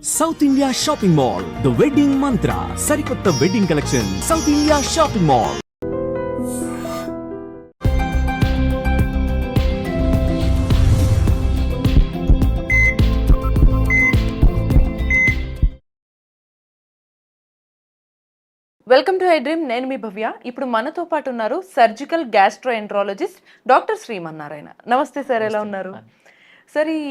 South India shopping mall the wedding మంత్ర సరికొత్త wedding collection south India shopping mall. Welcome to I dream. నేను మీ భవ్య. ఇప్పుడు మనతో పాటు ఉన్నారు సర్జికల్ గ్యాస్ట్రోఎంట్రాలజిస్ట్ డాక్టర్ శ్రీమన్నారాయణ. నమస్తే సార్, ఎలా ఉన్నారు? సార్, ఈ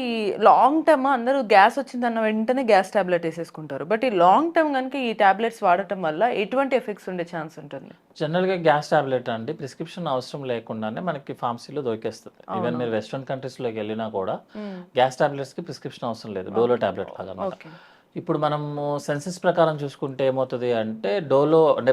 లాంగ్ టర్మ్ అందరూ గ్యాస్ వచ్చిందన్న వెంటనే గ్యాస్ టాబ్లెట్ వేసేసుకుంటారు. బట్ ఈ లాంగ్ టర్మ్ కనుక ఈ టాబ్లెట్స్ వాడటం వల్ల ఎటువంటి ఎఫెక్ట్స్ ఉండే ఛాన్స్ ఉంటుంది? జనరల్గా గ్యాస్ టాబ్లెట్ అండి ప్రిస్క్రిప్షన్ అవసరం లేకుండానే మనకి ఫార్మసీలో దొరికేస్తుంది. ఈవెన్ మీరు వెస్ట్రన్ కంట్రీస్లోకి వెళ్ళినా కూడా గ్యాస్ టాబ్లెట్స్కి ప్రిస్క్రిప్షన్ అవసరం లేదు, డోలో టాబ్లెట్ లాగా అన్నమాట. ఇప్పుడు మనము సెన్సెస్ ప్రకారం చూసుకుంటే ఏమవుతుంది అంటే డోలో అంటే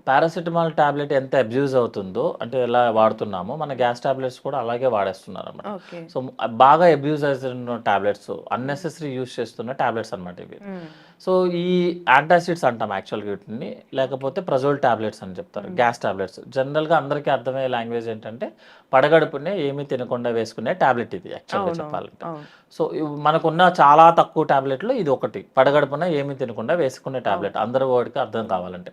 పారాసిటమాల్ టాబ్లెట్ ఎంత అబ్యూజ్ అవుతుందో అంటే ఎలా వాడుతున్నామో మన గ్యాస్ టాబ్లెట్స్ కూడా అలాగే వాడేస్తున్నారు అన్నమాట. సో బాగా అబ్యూజ్ అవుతున్న టాబ్లెట్స్, అన్నెసెసరీ యూజ్ చేస్తున్న టాబ్లెట్స్ అనమాట ఇవి. సో ఈ యాంటాసిడ్స్ అంటాం యాక్చువల్గా వీటిని, లేకపోతే ప్రజోల్ టాబ్లెట్స్ అని చెప్తారు. గ్యాస్ టాబ్లెట్స్ జనరల్గా అందరికీ అర్థమయ్యే లాంగ్వేజ్ ఏంటంటే పడగడుపునే ఏమీ తినకుండా వేసుకునే టాబ్లెట్ ఇది యాక్చువల్గా చెప్పాలంటే. సో మనకున్న చాలా తక్కువ టాబ్లెట్లు ఇది ఒకటి, పడగడుపున ఏమీ తినకుండా వేసుకునే టాబ్లెట్. అందరి వాడికి అర్థం కావాలంటే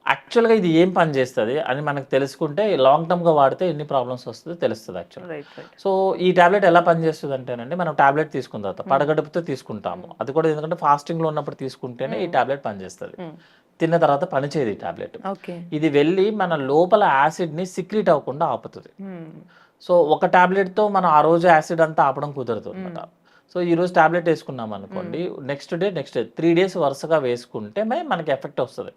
యాక్చువల్గా ఇది ఏం పని చేస్తుంది అని మనకు తెలుసుకుంటే లాంగ్ టర్మ్గా వాడితే ఎన్ని ప్రాబ్లమ్స్ వస్తుందో తెలుస్తుంది యాక్చువల్గా. సో ఈ టాబ్లెట్ ఎలా పనిచేస్తుంది అంటేనండి, మనం టాబ్లెట్ తీసుకున్న తర్వాత పడగడుపుతో తీసుకుంటాము. అది కూడా ఎందుకంటే ఫాస్టింగ్లో ఉన్నప్పుడు తీసుకుంటేనే ఈ టాబ్లెట్ పనిచేస్తుంది. తిన్న తర్వాత పనిచేయదు ఈ టాబ్లెట్. ఇది వెళ్ళి మన లోపల యాసిడ్ని సిక్రీట్ అవ్వకుండా ఆపుతుంది. సో ఒక టాబ్లెట్తో మనం ఆ రోజు యాసిడ్ అంతా ఆపడం కుదరదు అనమాట. సో ఈ రోజు టాబ్లెట్ వేసుకున్నాం అనుకోండి, నెక్స్ట్ డే 3 days వరుసగా వేసుకుంటే మనకి ఎఫెక్ట్ వస్తుంది.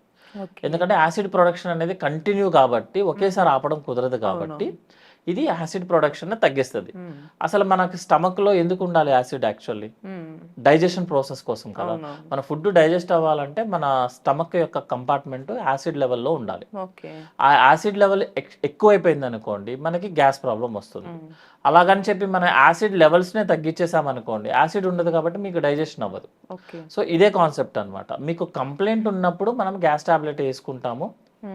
ఎందుకంటే యాసిడ్ ప్రొడక్షన్ అనేది కంటిన్యూ కాబట్టి ఒకేసారి ఆపడం కుదరదు కాబట్టి ఇది యాసిడ్ ప్రొడక్షన్ తగ్గిస్తుంది. అసలు మనకి స్టమక్ లో ఎందుకు ఉండాలి యాసిడ్? యాక్చువల్లీ డైజెషన్ ప్రాసెస్ కోసం కదా. మన ఫుడ్ డైజెస్ట్ అవ్వాలంటే మన స్టమక్ యొక్క కంపార్ట్మెంట్ యాసిడ్ లెవెల్లో ఉండాలి. ఆ యాసిడ్ లెవెల్ ఎక్కువైపోయింది అనుకోండి మనకి గ్యాస్ ప్రాబ్లం వస్తుంది. అలాగని చెప్పి మన యాసిడ్ లెవెల్స్నే తగ్గించేసామనుకోండి, యాసిడ్ ఉండదు కాబట్టి మీకు డైజెషన్ అవ్వదు. సో ఇదే కాన్సెప్ట్ అనమాట. మీకు కంప్లైంట్ ఉన్నప్పుడు మనం గ్యాస్ టాబ్లెట్ వేసుకుంటాము,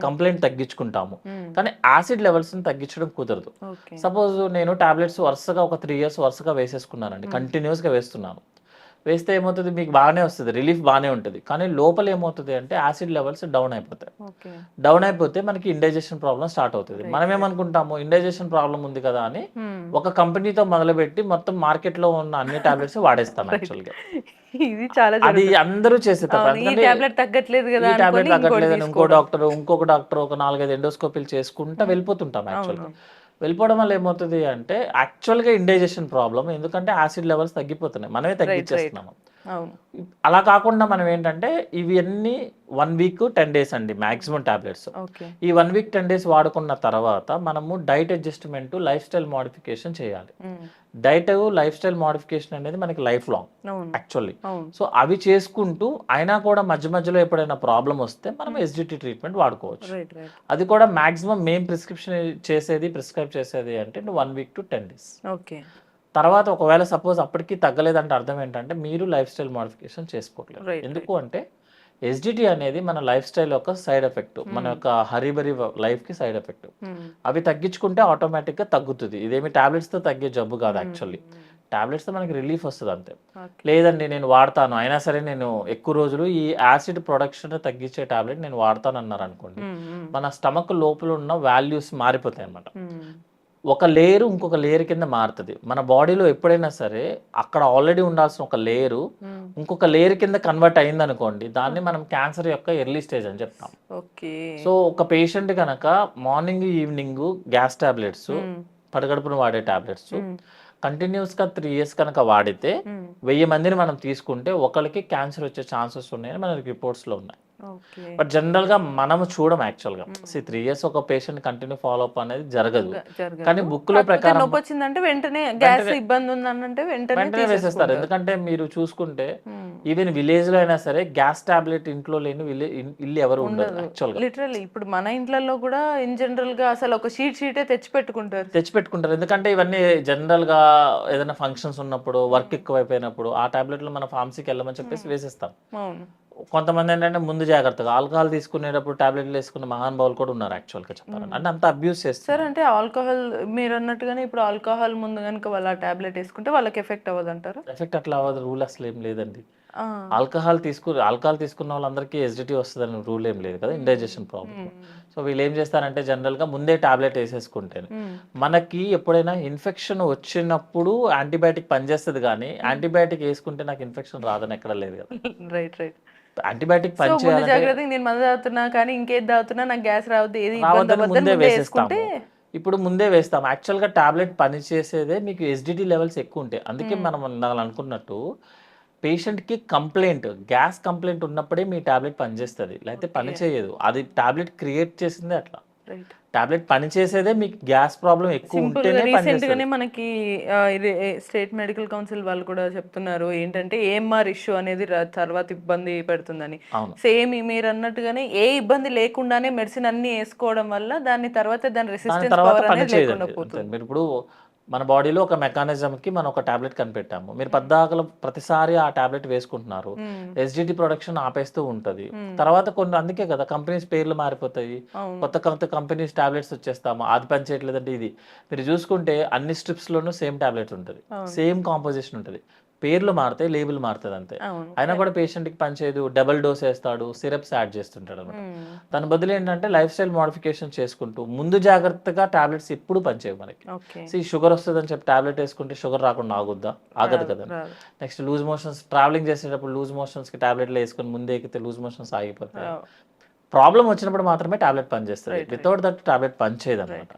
కంప్లైంట్ తగ్గించుకుంటాము, కానీ యాసిడ్ లెవెల్స్ ని తగ్గించడం కుదరదు. సపోజ్ నేను టాబ్లెట్స్ వరుసగా ఒక 3 years వరుసగా వేసేసుకున్నానండి, కంటిన్యూస్ గా వేస్తున్నాను. వేస్తే ఏమవుతుంది, మీకు బాగానే వస్తుంది, రిలీఫ్ బాగానే ఉంటుంది, కానీ లోపల ఏమవుతుంది అంటే యాసిడ్ లెవెల్స్ డౌన్ అయిపోతాయి. డౌన్ అయిపోతే మనకి ఇండైజెషన్ ప్రాబ్లం స్టార్ట్ అవుతుంది. మనం ఏమనుకుంటాము, ఇండైజెషన్ ప్రాబ్లం ఉంది కదా అని ఒక కంపెనీతో మొదలుపెట్టి మొత్తం మార్కెట్ లో ఉన్న అన్ని టాబ్లెట్స్ వాడేస్తాం యాక్చువల్గా. అది అందరూ చేసే తగ్గట్లేదు ఇంకొక డాక్టర్ ఒక 4-5 ఎండోస్కోపీలు చేసుకుంటా వెళ్ళిపోతుంటాం యాక్చువల్గా. వెళ్ళిపోవడం వల్ల ఏమవుతుంది అంటే యాక్చువల్గా ఇండైజెషన్ ప్రాబ్లం, ఎందుకంటే యాసిడ్ లెవెల్స్ తగ్గిపోతున్నాయి, మనమే తగ్గించేస్తున్నాము. అలా కాకుండా మనం ఏంటంటే ఇవి అన్ని 1 week 10 days అండి మాక్సిమం టాబ్లెట్స్. ఈ 1 week 10 days వాడుకున్న తర్వాత మనము diet adjustment, life style modification చేయాలి. డైట్, లైఫ్ స్టైల్ మోడిఫికేషన్ అనేది మనకి లైఫ్ లాంగ్ యాక్చువల్లీ. సో అవి చేసుకుంటూ అయినా కూడా మధ్య మధ్యలో ఎప్పుడైనా ప్రాబ్లం వస్తే మనం ఎస్జిటి ట్రీట్మెంట్ వాడుకోవచ్చు. అది కూడా మాక్సిమం మేము ప్రిస్క్రైబ్ చేసేది అంటే 1 week to 10 days. తర్వాత ఒకవేళ సపోజ్ అప్పటికి తగ్గలేదంటే అర్థం ఏంటంటే మీరు లైఫ్ స్టైల్ మోడిఫికేషన్ చేసుకోవట్లేదు. ఎందుకు అంటే ఎస్జిటి అనేది మన లైఫ్ స్టైల్ యొక్క సైడ్ ఎఫెక్ట్, మన యొక్క హరీబరీ లైఫ్ కి సైడ్ ఎఫెక్ట్. అవి తగ్గించుకుంటే ఆటోమేటిక్ గా తగ్గుతుంది. ఇదేమి టాబ్లెట్స్ తో తగ్గే జబ్బు కాదు యాక్చువల్లీ. టాబ్లెట్స్ తో మనకి రిలీఫ్ వస్తుంది అంతే. లేదండి నేను వాడతాను అయినా సరే నేను ఎక్కువ రోజులు ఈ యాసిడ్ ప్రొడక్షన్ తగ్గించే టాబ్లెట్ నేను వాడతాను అన్నారు అనుకోండి, మన స్టమక్ లోపల ఉన్న వాల్యూస్ మారిపోతాయి అన్నమాట. ఒక లేయరు ఇంకొక లేయర్ కింద మారుతుంది. మన బాడీలో ఎప్పుడైనా సరే అక్కడ ఆల్రెడీ ఉండాల్సిన ఒక లేయరు ఇంకొక లేయర్ కింద కన్వర్ట్ అయింది అనుకోండి, దాన్ని మనం క్యాన్సర్ యొక్క ఎర్లీ స్టేజ్ అని చెప్తాం. సో ఒక పేషెంట్ కనుక మార్నింగ్ ఈవినింగ్ గ్యాస్ టాబ్లెట్స్, పడగడుపున వాడే టాబ్లెట్స్ కంటిన్యూస్గా 3 years కనుక వాడితే 1000 మందిని మనం తీసుకుంటే ఒకరికి క్యాన్సర్ వచ్చే ఛాన్సెస్ ఉన్నాయని మనకి రిపోర్ట్స్లో ఉన్నాయి. బట్ జనరల్ గా మనం చూడం యాక్చువల్ గా 3 years ఒక పేషెంట్ కంటిన్యూ ఫాలో అప్ అనేది జరగదు. కానీ బుక్ లో ప్రకారం వెంటనే గ్యాస్ ఇబ్బంది ఉందంటే వెంటనే వేసేస్తారు. ఎందుకంటే మీరు చూసుకుంటే ఈవెన్ విలేజ్ లో అయినా సరే గ్యాస్ టాబ్లెట్ ఇంట్లో లేని ఇల్లు ఎవరు ఉండదు యాక్చువల్ గా. లిటరల్లీ ఇప్పుడు మన ఇంట్లో కూడా ఇన్ జనరల్ గా అసలు ఒక షీటే తెచ్చిపెట్టుకుంటారు. ఎందుకంటే ఇవన్నీ జనరల్ గా ఏదైనా ఫంక్షన్స్ ఉన్నప్పుడు, వర్క్ ఎక్కువైపోయినప్పుడు ఆ టాబ్లెట్లు మన ఫార్మసీకి వెళ్ళమని చెప్పేసి వేసేస్తాం. కొంతమంది ఏంటంటే ముందు జాగ్రత్తగా ఆల్కహాల్ తీసుకునేటప్పుడు టాబ్లెట్లు వేసుకున్న మహానుభావులు కూడా ఉన్నారు యాక్చువల్గా చెప్పాలని. అంటే అంత అబ్యూస్ చేస్తారు. అంటే ఆల్కహాల్ మీరు అన్నట్టుగానే ఇప్పుడు ఆల్కహాల్ ముందు కనుక వాళ్ళ టాబ్లెట్ వేసుకుంటే వాళ్ళకి ఎఫెక్ట్ అవ్వదు అంటారు? ఎఫెక్ట్ అట్లా అవ్వదు, రూల్ అసలు ఏం లేదండి. ఆల్కహాల్ తీసుకున్న వాళ్ళందరికీ ఎసిడిటీ వస్తుందని రూల్ ఏం లేదు కదా, ఇండైజెషన్ ప్రాబ్లమ్. సో వీళ్ళు ఏం చేస్తారంటే జనరల్గా ముందే టాబ్లెట్ వేసేసుకుంటేనే, మనకి ఎప్పుడైనా ఇన్ఫెక్షన్ వచ్చినప్పుడు యాంటీబయాటిక్ పనిచేస్తుంది, కానీ యాంటీబయాటిక్ వేసుకుంటే నాకు ఇన్ఫెక్షన్ రాదని ఎక్కడ లేదు కదా. Right right. యాంటీబయాటిక్ సో ముందు పనిచేయాలంటే జాగ్రత్తగా నేను మందు తాగుతున్నా కానీ ఇంకేది తాగుతున్నా నాకు గ్యాస్ రావద్దు, ఏది ఇబ్బంది రావద్దని అవ్వద్దని ముందే ముందే వేసేస్తాము. వేసుకుంటే ఇప్పుడు ముందే వేస్తాం. యాక్చువల్గా టాబ్లెట్ పనిచేసేదే మీకు ఎస్డిటీ లెవెల్స్ ఎక్కువ ఉంటాయి. అందుకే మనం ఇందాక అనుకున్నట్టు పేషెంట్కి గ్యాస్ కంప్లైంట్ ఉన్నప్పుడే మీ టాబ్లెట్ పనిచేస్తుంది, లేకపోతే పని చేయదు. అది టాబ్లెట్ క్రియేట్ చేసిందే అట్లా. రైట్. టాబ్లెట్ పనిచేసేదే మీకు గ్యాస్ ప్రాబ్లం ఎక్కువ సింపుల్ ఉంటేనే రీసెంట్ పనిచేస్తుంది. గానే మనకి ఇది స్టేట్ మెడికల్ కౌన్సిల్ వాళ్ళు కూడా చెప్తున్నారు ఏంటంటే ఏఎంఆర్ ఇష్యూ అనేది తర్వాత ఇబ్బంది పెడుతుందని. అవును. సేమ్ మీరు అన్నట్టుగానే ఏ ఇబ్బంది లేకుండానే మెడిసిన్ అన్ని వేసుకోవడం వల్ల దాని తర్వాత దాని దాని రెసిస్టెన్స్ తర్వాత పవర్ పని అనేది లేకుండా చేయదండి. పోతుంది. మీరు ఇప్పుడు మన బాడీలో ఒక మెకానిజంకి మనం ఒక టాబ్లెట్ కనిపెట్టాము. మీరు పద్దాకల ప్రతిసారి ఆ టాబ్లెట్ వేసుకుంటున్నారు, ఎస్జిటి ప్రొడక్షన్ ఆపేస్తూ ఉంటుంది. తర్వాత కొన్ని, అందుకే కదా కంపెనీస్ పేర్లు మారిపోతాయి, కొత్త కొత్త కంపెనీస్ టాబ్లెట్స్ వచ్చేస్తాము. అది పని చేయట్లేదంటే ఇది. మీరు చూసుకుంటే అన్ని స్ట్రిప్స్లోనూ సేమ్ టాబ్లెట్ ఉంటుంది, సేమ్ కాంపోజిషన్ ఉంటుంది, పేర్లు మారుతాయి, లేబుల్ మారుతుంది అంతే. అయినా కూడా పేషెంట్కి పనిచేయదు, డబుల్ డోస్ వేస్తాడు, సిరప్స్ యాడ్ చేస్తుంటాడు అనమాట. దాని బదులు ఏంటంటే లైఫ్ స్టైల్ మోడిఫికేషన్ చేసుకుంటూ ముందు జాగ్రత్తగా టాబ్లెట్స్ ఎప్పుడు పనిచేయవు మనకి. షుగర్ వస్తుందని చెప్పి టాబ్లెట్ వేసుకుంటే షుగర్ రాకుండా ఆగుద్దా? ఆగదు కదా. నెక్స్ట్ లూజ్ మోషన్స్, ట్రావెలింగ్ చేసేటప్పుడు లూజ్ మోషన్స్కి టాబ్లెట్లు వేసుకొని ముందే ఎక్కితే లూజ్ మోషన్స్ ఆగిపోతాయి. ప్రాబ్లం వచ్చినప్పుడు మాత్రమే టాబ్లెట్ పనిచేస్తుంది, వితౌట్ దట్ టాబ్లెట్ పనిచేయదు అనమాట.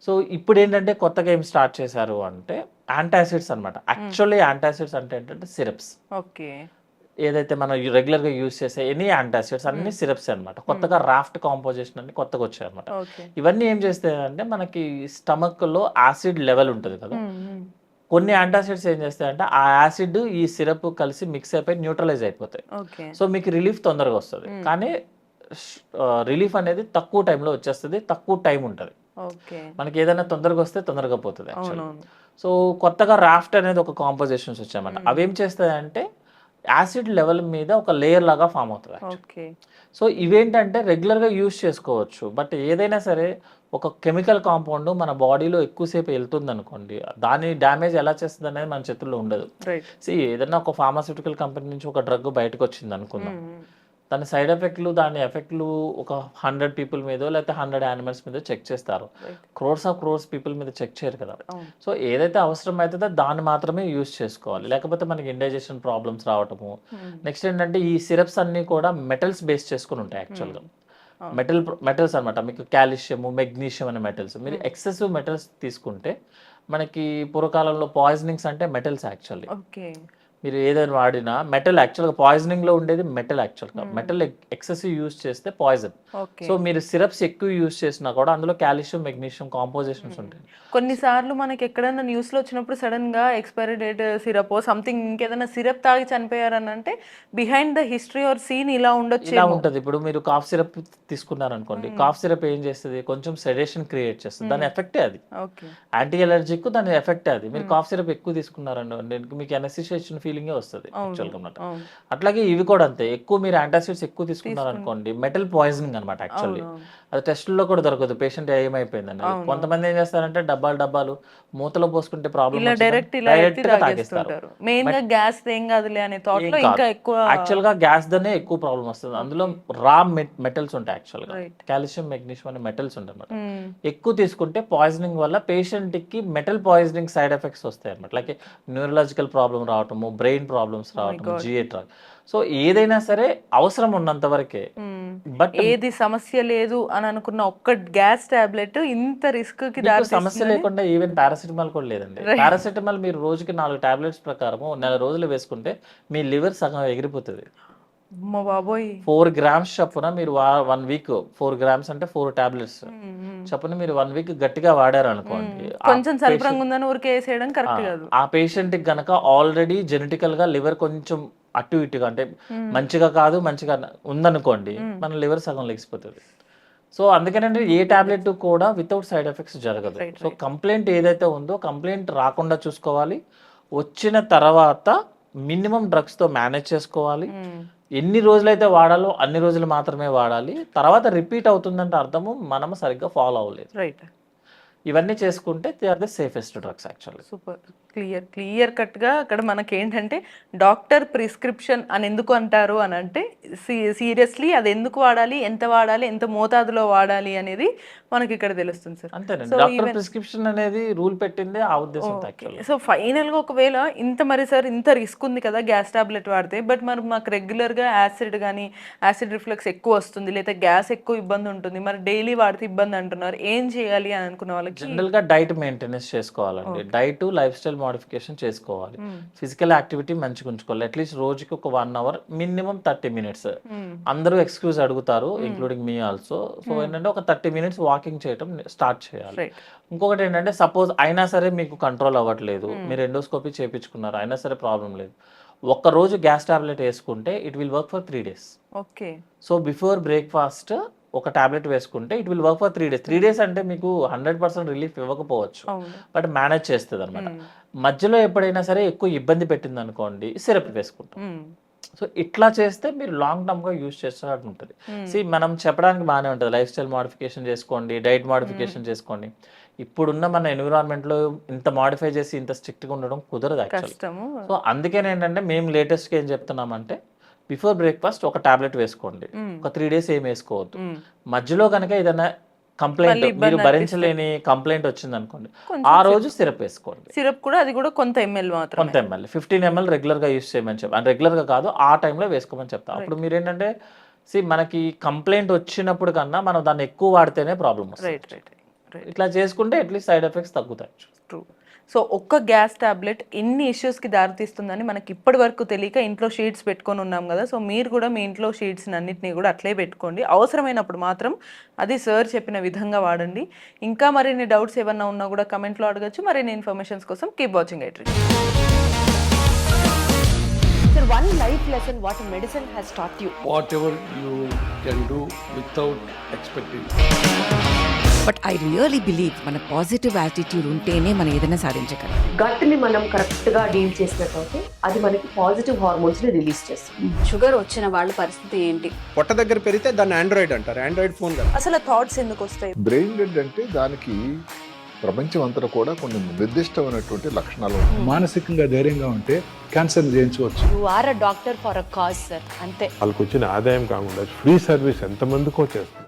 సో ఇప్పుడు ఏంటంటే కొత్తగా ఏం స్టార్ట్ చేశారు అంటే యాంటాసిడ్స్ అనమాట. యాక్చువల్లీ యాంటాసిడ్స్ అంటే ఏంటంటే సిరప్స్. ఓకే. ఏదైతే మనం రెగ్యులర్గా యూజ్ చేసే ఎనీ యాంటాసిడ్స్ అన్ని సిరప్స్ అనమాట. కొత్తగా రాఫ్ట్ కాంపోజిషన్ అన్ని కొత్తగా వచ్చాయి అనమాట. ఇవన్నీ ఏం చేస్తాయంటే మనకి స్టమక్లో యాసిడ్ లెవెల్ ఉంటుంది కదా, కొన్ని యాంటాసిడ్స్ ఏం చేస్తాయంటే ఆ యాసిడ్ ఈ సిరప్ కలిసి మిక్స్ అయిపోయి న్యూట్రలైజ్ అయిపోతాయి. సో మీకు రిలీఫ్ తొందరగా వస్తుంది, కానీ రిలీఫ్ అనేది తక్కువ టైంలో వచ్చేస్తుంది, తక్కువ టైం ఉంటుంది. మనకి ఏదైనా తొందరగా వస్తే తొందరగా పోతుంది యాక్చువల్లీ. సో కొత్తగా రాఫ్ట్ అనేది ఒక కాంపోజిషన్స్ వచ్చాయన్నమాట. అవి ఏం చేస్తాయంటే యాసిడ్ లెవెల్ మీద ఒక లేయర్ లాగా ఫామ్ అవుతుంది. సో ఇవేంటంటే రెగ్యులర్గా యూజ్ చేసుకోవచ్చు, బట్ ఏదైనా సరే ఒక కెమికల్ కాంపౌండ్ మన బాడీలో ఎక్కువసేపు వెళ్తుంది అనుకోండి, దాని డ్యామేజ్ ఎలా చేస్తుంది అనేది మన చేతుల్లో ఉండదు. ఏదైనా ఒక ఫార్మాస్యూటికల్ కంపెనీ నుంచి ఒక డ్రగ్ బయటకు వచ్చింది అనుకుందాం, దాని సైడ్ ఎఫెక్ట్లు, దాని ఎఫెక్ట్లు ఒక 100 పీపుల్ మీద లేకపోతే 100 యానిమల్స్ మీద చెక్ చేస్తారు, క్రోర్స్ పీపుల్ మీద చెక్ చేయరు కదా. సో ఏదైతే అవసరం అవుతుందో దాన్ని మాత్రమే యూజ్ చేసుకోవాలి, లేకపోతే మనకి ఇండైజెషన్ ప్రాబ్లమ్స్ రావటము. నెక్స్ట్ ఏంటంటే ఈ సిరప్స్ అన్నీ కూడా మెటల్స్ బేస్ చేసుకుని ఉంటాయి యాక్చువల్గా. మెటల్స్ అనమాట, మీకు కాల్షియము, మెగ్నీషియం అనే మెటల్స్. మీరు ఎక్సెసివ్ మెటల్స్ తీసుకుంటే మనకి పూర్వకాలంలో పాయిజనింగ్స్ అంటే మెటల్స్ యాక్చువల్లీ. మీరు ఏదైనా వాడినా మెటల్, యాక్చువల్గా పాయిజనింగ్లో ఉండేది మెటల్. యాక్చువల్గా మెటల్ ఎక్సెసివ్ యూజ్ చేస్తే పాయిజన్. సో మీరు సిరప్స్ ఎక్కువ యూజ్ చేసినా కూడా అందులో కాల్షియం, మెగ్నీషియం కాంపోజిషన్స్ ఉంటాయి. కొన్నిసార్లు మనకి ఎక్కడైనా న్యూస్లో వచ్చినప్పుడు సడన్ గా ఎక్స్పైరీ డేట్ సిరప్ సంథింగ్ ఇంకేదైనా సిరప్ తాగి చనిపోయారని అంటే behind the history or scene ఇలా ఉండొచ్చు. ఇలా ఉంటుంది. ఇప్పుడు మీరు కాఫ్ సిరప్ తీసుకున్నారనుకోండి, కాఫ్ సిరప్ ఏం చేస్తుంది, కొంచెం సెడేషన్ క్రియేట్ చేస్తుంది, దాని ఎఫెక్టే అది. యాంటీ ఎలర్జిక్, దాని ఎఫెక్టే అది. మీరు కాఫ్ సిరప్ ఎక్కువ తీసుకున్నారండి మీకు ఎనస్థీషియా ఫీలింగే వస్తుంది యాక్చువల్గా అన్నమాట. అట్లాగే ఇవి కూడా అంతే, ఎక్కువ మీరు యాంటాసిడ్స్ ఎక్కువ తీసుకున్నారనుకోండి మెటల్ పాయిజనింగ్ అనమాట యాక్చువల్లీ. అది టెస్టుల్లో కూడా దొరకదు, పేషెంట్ ఏమైపోయిందండి. కొంతమంది ఏం చేస్తారంటే డబ్బాలు మూతలో పోసుకుంటే ప్రాబ్లం డైరెక్ట్ గా తాగేస్తారు. మెయిన్ గా గ్యాస్ ఏం కాదులే అనే థాట్ లో ఇంకా ఎక్కువ. యాక్చువల్ గా గ్యాస్ దనే ఎక్కువ ప్రాబ్లం వస్తుంది. అందులో రా మెటల్స్ ఉంటాయి యాక్చువల్ గా, కాల్షియం, మెగ్నీషియం అనే మెటల్స్ ఉంటాయి అనమాట. ఎక్కువ తీసుకుంటే పాయిజనింగ్ వల్ల పేషెంట్ కి మెటల్ పాయిజనింగ్ సైడ్ ఎఫెక్ట్స్ వస్తాయి అనమాట. లైక్ న్యూరలాజికల్ ప్రాబ్లం రావటము, బ్రెయిన్ ప్రాబ్లమ్స్ రావటము, జిఏ ట్రాక్. సో ఏదైనా సరే అవసరం ఉన్నంత వరకే. బట్ ఏది సమస్య లేదు అని అనుకున్న ఒక్క గ్యాస్ టాబ్లెట్ ఇంత రిస్క్ కి దారి సమస్య లేకుండా ఈవెన్ పారాసిటమాల్ కూడా లేదండి. పారాసిటమాల్ మీరు రోజుకి 4 టాబ్లెట్స్ ప్రకారం 1 రోజులు వేసుకుంటే మీ లివర్ సగం ఎగిరిపోతుంది. 4 గ్రామ్స్ చప్పున మీరు 1 వీక్ 4 గ్రామ్స్ అంటే 4 టాబ్లెట్స్ చప్పున మీరు 1 వీక్ గట్టిగా వాడారు అనుకోండి, కొంచెం సల్పరంగా ఉందని ఊరికే వేసేయడం కరెక్ట్ కాదు. ఆ పేషెంట్ కి గనక ఆల్రెడీ జెనెటికల్ గా లివర్ కొంచెం అటు ఇటుగా అంటే మంచిగా కాదు మంచిగా ఉందనుకోండి, మన లివర్ సగం లెగిసిపోతుంది. సో అందుకనంటే ఏ టాబ్లెట్ కూడా వితౌట్ సైడ్ ఎఫెక్ట్స్ జరగదు. సో కంప్లైంట్ ఏదైతే ఉందో కంప్లైంట్ రాకుండా చూసుకోవాలి. వచ్చిన తర్వాత మినిమం డ్రగ్స్తో మేనేజ్ చేసుకోవాలి. ఎన్ని రోజులైతే వాడాలో అన్ని రోజులు మాత్రమే వాడాలి. తర్వాత రిపీట్ అవుతుందంటే అర్థము మనము సరిగ్గా ఫాలో అవ్వలేదు. ఇవన్నీ చేసుకుంటే they are the safest drugs actually. Super, clear కట్గా అక్కడ మనకి ఏంటంటే డాక్టర్ ప్రిస్క్రిప్షన్ అని ఎందుకు అంటారు అని అంటే సీరియస్లీ అది ఎందుకు వాడాలి, ఎంత మోతాదులో వాడాలి అనేది మనకి ఇక్కడ తెలుస్తుంది సార్. అంతేనండి, డాక్టర్ ప్రిస్క్రిప్షన్ అనేది రూల్ పెట్టిందే ఆ ఉద్దేశంతో యాక్చువల్లీ. సో ఫైనల్గా ఒకవేళ ఇంత రిస్క్ ఉంది కదా గ్యాస్ టాబ్లెట్ వాడితే, బట్ మరి మాకు రెగ్యులర్గా యాసిడ్ రిఫ్లెక్స్ ఎక్కువ వస్తుంది, లేదా గ్యాస్ ఎక్కువ ఇబ్బంది ఉంటుంది, మరి డైలీ వాడితే ఇబ్బంది అంటున్నారు, ఏం చేయాలి అని అనుకున్న వాళ్ళకి? జనరల్ గా డైట్ మెయింటెనెన్స్ చేసుకోవాలండి, డైట్ లైఫ్ స్టైల్ మోడిఫికేషన్ చేసుకోవాలి, ఫిజికల్ యాక్టివిటీ మంచిగా ఉంచుకోవాలి. అట్లీస్ట్ రోజుకి ఒక 1 hour, మినిమం 30 minutes. అందరూ ఎక్స్క్యూజ్ అడుగుతారు, ఇంక్లూడింగ్ మీ ఆల్సో. సో ఏంటంటే ఒక 30 minutes వాకింగ్ చేయడం స్టార్ట్ చేయాలి. ఇంకొకటి ఏంటంటే సపోజ్ అయినా సరే మీకు కంట్రోల్ అవ్వట్లేదు, మీరు ఎండోస్కోపీ చేయించుకున్నారు అయినా సరే ప్రాబ్లం లేదు, ఒక్క రోజు గ్యాస్ టాబ్లెట్ వేసుకుంటే it will work for 3 days. Okay. So before breakfast ఒక టాబ్లెట్ వేసుకుంటే it will work for 3 days. 3 days అంటే మీకు 100% రిలీఫ్ ఇవ్వకపోవచ్చు, బట్ మేనేజ్ చేస్తుంది అనమాట. మధ్యలో ఎప్పుడైనా సరే ఎక్కువ ఇబ్బంది పెట్టింది అనుకోండి, సిరప్ వేసుకుంటాం. సో ఇట్లా చేస్తే మీరు లాంగ్ టర్మ్ గా యూజ్ చేస్తున్నట్టు ఉంటుంది. మనం చెప్పడానికి బాగానే ఉంటుంది, లైఫ్ స్టైల్ మోడిఫికేషన్ చేసుకోండి, డైట్ మోడిఫికేషన్ చేసుకోండి. ఇప్పుడున్న మన ఎన్విరాన్మెంట్ లో ఇంత మోడిఫై చేసి ఇంత స్ట్రిక్ట్ గా ఉండడం కుదరదు యాక్చువల్లీ. సో అందుకని ఏంటంటే మేము లేటెస్ట్ గా ఏం చెప్తున్నామంటే బిఫోర్ బ్రేక్ఫాస్ట్ ఒక టాబ్లెట్ వేసుకోండి, ఒక 3 days ఏం వేసుకోవద్దు. మధ్యలో కనుక ఏదైనా కంప్లైంట్, మీరు భరించలేని కంప్లైంట్ వచ్చింది అనుకోండి, ఆ రోజు సిరప్ వేసుకోండి. సిరప్ కూడా అది కూడా కొంత ఎంఎల్ మాత్రం, కొంత ఎంఎల్, 15 ml రెగ్యులర్ గా యూస్ చేయమని చెప్పి, రెగ్యులర్ గా కాదు ఆ టైంలో వేసుకోమని చెప్తాం. అప్పుడు మీరు ఏంటంటే మనకి కంప్లైంట్ వచ్చినప్పుడు కన్నా మనం దాన్ని ఎక్కువ వాడితేనే ప్రాబ్లమ్ వస్తుంది. ఇట్లా చేసుకుంటే అట్లీస్ట్ సైడ్ ఎఫెక్ట్స్ తగ్గుతాయి. ట్రూ. సో ఒక్క గ్యాస్ టాబ్లెట్ ఎన్ని ఇష్యూస్కి దారితీస్తుందని మనకి ఇప్పటి వరకు తెలియక ఇంట్లో షీట్స్ పెట్టుకొని ఉన్నాం కదా. సో మీరు కూడా మీ ఇంట్లో షీట్స్ అన్నిటిని కూడా అట్లే పెట్టుకోండి, అవసరమైనప్పుడు మాత్రం అది సార్ చెప్పిన విధంగా వాడండి. ఇంకా మరిన్ని డౌట్స్ ఏమన్నా ఉన్నా కూడా కమెంట్లో అడగచ్చు. మరిన్ని ఇన్ఫర్మేషన్స్ కోసం keep watching I dream. Sir, one life lesson what medicine has taught you. Whatever you can do without expecting. But I really believe మన పాజిటివ్ యాటిట్యూడ్ ఉంటేనే మనం ఏదైనా సాధించగలం. గట్ని మనం కరెక్ట్గా డీల్ చేసినట్లయితే అది మనకి పాజిటివ్ హార్మోన్స్ని రిలీజ్ చేస్తుంది. షుగర్ వచ్చిన వాళ్ళ పరిస్థితి ఏంటి? పొట్ట దగ్గర పెరిగితే దాన్ని ఆండ్రాయిడ్ అంటారు, ఆండ్రాయిడ్ ఫోన్ కదా. అసలు థాట్స్ ఎందుకు వస్తాయి? బ్రెయిన్ డెడ్ అంటే దానికి ప్రపంచం అంతా కూడా కొన్ని నిర్దిష్టమైనటువంటి లక్షణాలు ఉన్నాయి. మానసికంగా ధైర్యంగా ఉంటే క్యాన్సర్ జయించవచ్చు. You are a doctor for a cause sir, అంతే. వాళ్ళకి వచ్చిన ఆదాయం కాకుండా ఫ్రీ సర్వీస్ ఎంతమందికో చేస్తుంది.